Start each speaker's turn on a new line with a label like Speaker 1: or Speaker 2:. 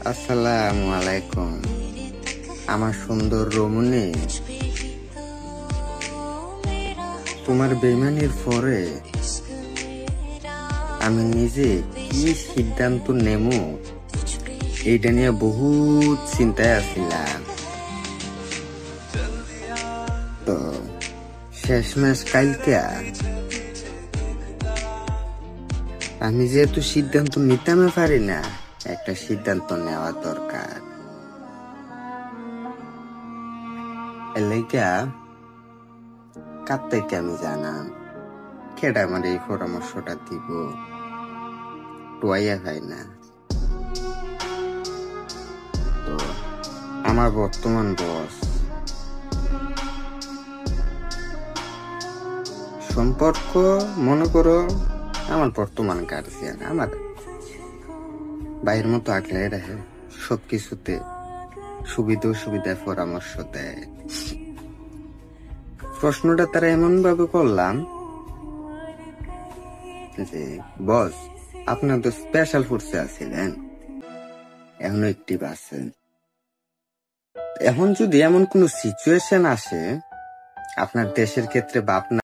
Speaker 1: আসসালামু আলাইকুম। আমার সুন্দর রমণী, তোমার বেইমানির পরে আমি নিজে কি সিদ্ধান্ত নেব এইটা নিয়ে বহুত চিন্তায় আছিলাম। তো শেষমেশ কালকে আমি যেহেতু সিদ্ধান্ত নিতে পারি না, একটা সিদ্ধান্ত নেওয়া দরকার। এলাকা কার থেকে আমি জানাম কেডা আমার এই পরামর্শটা দিব, টোয়াইয়া হয় না। তো আমার বর্তমান বস, সম্পর্ক মনে করো আমার বর্তমান গার্জিয়ান, আমার ভাইয়ের মতো আগলে রাখে, সবকিছুতে সুবিধা অসুবিধায় পরামর্শ দেয়। প্রশ্নটা তারা এমন ভাবে করলাম যে, বস আপনার তো স্পেশাল ফোর্সে আছিলেন, এখনো একটিভ আছেন, এখন যদি এমন কোন সিচুয়েশন আসে আপনার দেশের ক্ষেত্রে বা আপনার